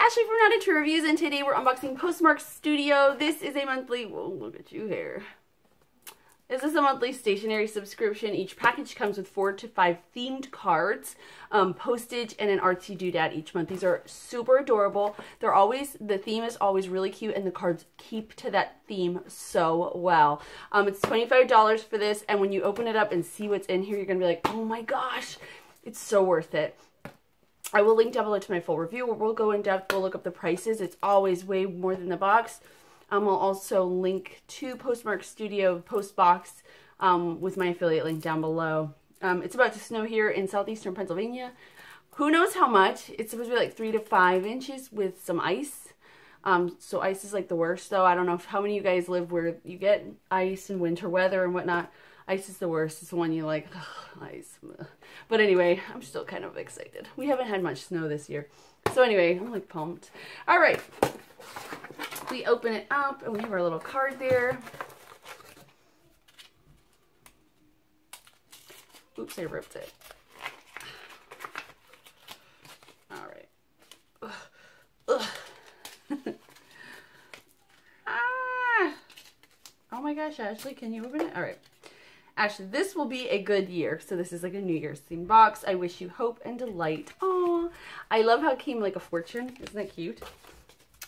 Ashley from Not Into Reviews, and today we're unboxing Postmark'd Studio. This is a monthly, whoa, look at you here. This is a monthly stationery subscription. Each package comes with 4 to 5 themed cards, postage, and an artsy doodad each month. These are super adorable. They're always, the theme is always really cute, and the cards keep to that theme so well. It's $25 for this, and when you open it up and see what's in here, you're going to be like, oh my gosh, it's so worth it. I will link down below to my full review where we'll go in depth, we'll look up the prices. It's always way more than the box. I'll also link to Postmark'd Studio Postbox with my affiliate link down below. It's about to snow here in southeastern Pennsylvania. Who knows how much? It's supposed to be like 3 to 5 inches with some ice. So ice is like the worst though. I don't know how many of you guys live where you get ice in winter weather and whatnot. Ice is the worst. It's the one you like, ugh, ice. But anyway, I'm still kind of excited. We haven't had much snow this year. So anyway, I'm like pumped. All right. We open it up and we have our little card there. Oops, I ripped it. All right. Ugh. Ugh. Ah. Oh my gosh, Ashley, can you open it? All right. Ashley, this will be a good year. So this is like a New Year's themed box. I wish you hope and delight. Oh, I love how it came like a fortune. Isn't that cute?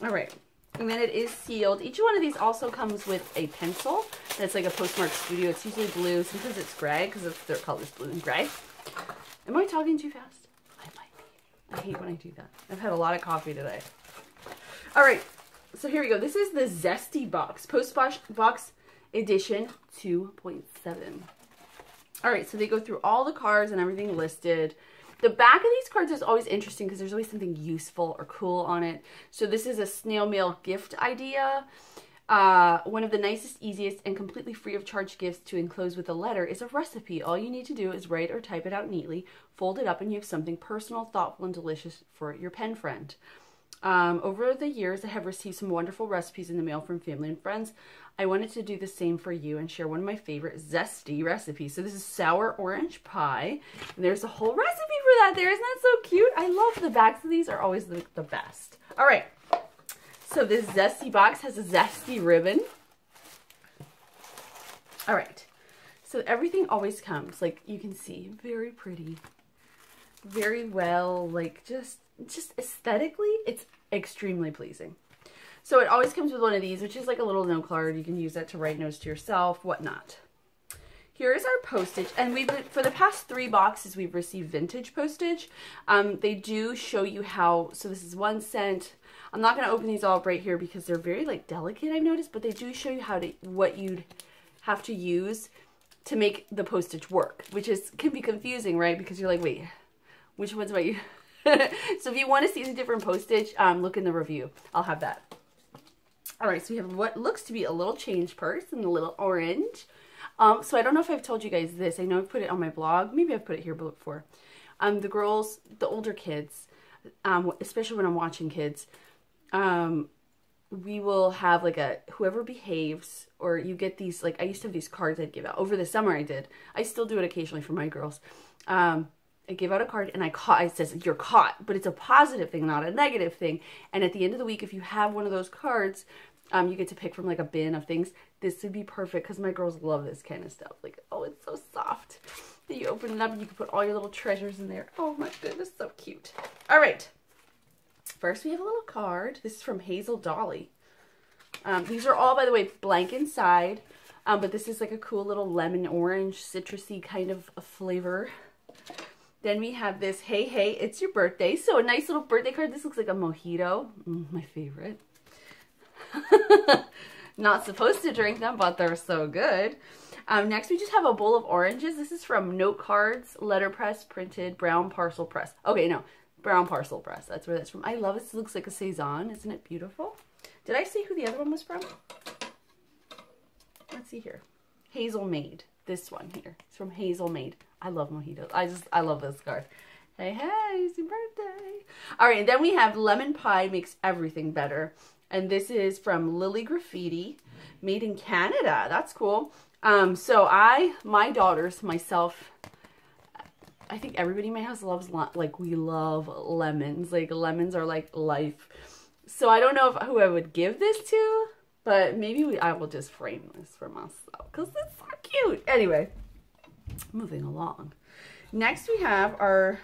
All right. And then it is sealed. Each one of these also comes with a pencil. That's like a Postmark'd Studio. It's usually blue. Sometimes it's gray because their colors blue and gray. Am I talking too fast? I might be. I hate when I do that. I've had a lot of coffee today. All right. So here we go. This is the Zesty Box. Postbox Edition 2.7. All right. So they go through all the cards and everything listed. The back of these cards is always interesting because there's always something useful or cool on it. So this is a snail mail gift idea. One of the nicest, easiest, and completely free of charge gifts to enclose with a letter is a recipe. All you need to do is write or type it out neatly, fold it up, and you have something personal, thoughtful, and delicious for your pen friend. Over the years, I have received some wonderful recipes in the mail from family and friends. I wanted to do the same for you and share one of my favorite zesty recipes. So this is sour orange pie. And there's a whole recipe for that there. Isn't that so cute? I love the backs of these are always the best. All right. So this zesty box has a zesty ribbon. All right. So everything always comes, like you can see, very pretty, very well, like just aesthetically, it's extremely pleasing. So it always comes with one of these, which is like a little note card. You can use that to write notes to yourself, whatnot. Here is our postage, and for the past 3 boxes, we've received vintage postage. They do show you how, so this is 1 cent. I'm not going to open these all up right here because they're very like delicate, I've noticed, but they do show you what you'd have to use to make the postage work, which can be confusing, right? Because you're like, wait, which one's about you? So if you want to see the different postage, look in the review. I'll have that. All right, so we have what looks to be a little change purse and a little orange. So I don't know if I've told you guys this. I know I've put it on my blog. Maybe I've put it here before. The girls, the older kids, especially when I'm watching kids, we will have like whoever behaves, or you get these, like I used to have these cards I'd give out. Over the summer I did. I still do it occasionally for my girls. I give out a card and it says you're caught, but it's a positive thing, not a negative thing. And at the end of the week, if you have one of those cards, you get to pick from like a bin of things. This would be perfect because my girls love this kind of stuff. Like, oh, it's so soft. And you open it up and you can put all your little treasures in there. Oh my goodness, so cute. All right. First, we have a little card. This is from Hazel Dolly. These are all, by the way, blank inside. But this is like a cool little lemon orange citrusy kind of a flavor. Then we have this, hey, hey, it's your birthday. So a nice little birthday card. This looks like a mojito. My favorite. Not supposed to drink them, but they're so good. Next, we just have a bowl of oranges. This is from Note Cards, Letterpress, Printed, Brown Parcel Press. Okay, no, Brown Parcel Press. That's where that's from. I love it. This looks like a Saison. Isn't it beautiful? Did I say who the other one was from? Let's see here. Hazel Maid. This one here. It's from Hazel Maid. I love mojitos. I love this card. Hey, hey, it's your birthday. All right, and then we have Lemon Pie Makes Everything Better. And this is from Lily Graffiti, made in Canada. That's cool. So my daughters, myself, I think everybody in my house loves, like, we love lemons. Like, lemons are like life. So I don't know who I would give this to, but maybe I will just frame this for myself because it's so cute. Anyway, moving along. Next we have our,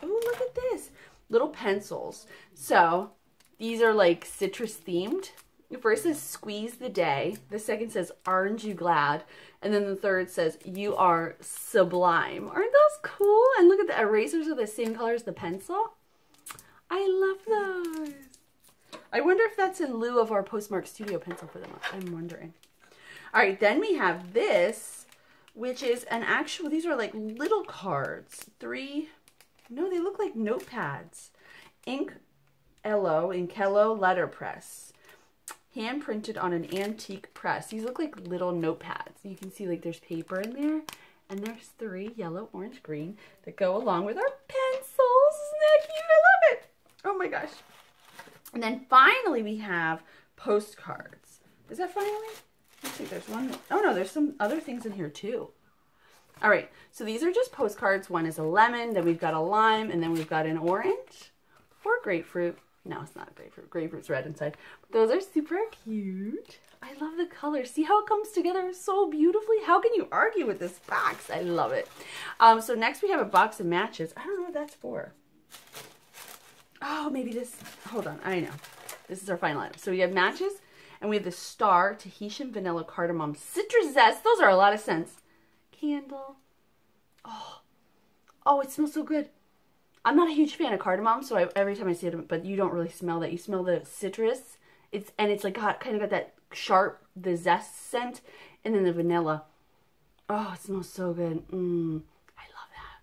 oh, look at this, little pencils. So these are like citrus themed. The first says squeeze the day. The second says aren't you glad? And then the third says you are sublime. Aren't those cool? And look at the erasers are the same color as the pencil. I love those. I wonder if that's in lieu of our Postmark'd Studio pencil for the month. I'm wondering. All right, then we have this, which is an actual, these are like little cards. No, they look like notepads. Inkello letterpress. Hand printed on an antique press. These look like little notepads. You can see like there's paper in there. And there's 3 yellow, orange, green that go along with our pencils. Isn't that cute? I love it. Oh my gosh. And then finally we have postcards. Is that finally? Let's see, there's one. Oh no, there's some other things in here too. All right, so these are just postcards. One is a lemon, then we've got a lime, and then we've got an orange or grapefruit. No, it's not a grapefruit. Grapefruit's red inside. But those are super cute. I love the colors. See how it comes together so beautifully? How can you argue with this box? I love it. So next we have a box of matches. I don't know what that's for. Oh, maybe this. Hold on. I know. This is our final item. So we have matches, and we have the Star Tahitian Vanilla Cardamom Citrus Zest. Those are a lot of scents. Candle. Oh, it smells so good. I'm not a huge fan of cardamom, so every time I see it, but you don't really smell that. You smell the citrus. It's like kind of got that sharp, the zest scent, and then the vanilla. Oh, it smells so good. I love that.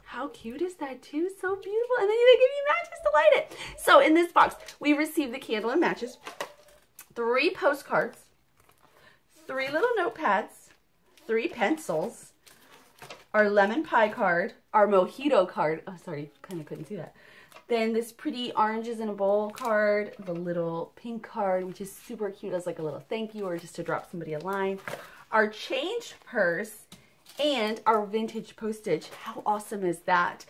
How cute is that too? So beautiful. And then they give you matches to light it. So in this box, we received the candle and matches, 3 postcards, 3 little notepads, 3 pencils, our lemon pie card, our mojito card. Oh, sorry, kind of couldn't see that. Then this pretty oranges in a bowl card, the little pink card, which is super cute as like a little thank you or just to drop somebody a line. Our change purse and our vintage postage. How awesome is that?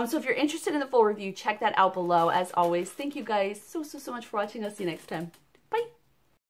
So if you're interested in the full review, check that out below. As always, thank you guys so much for watching. I'll see you next time.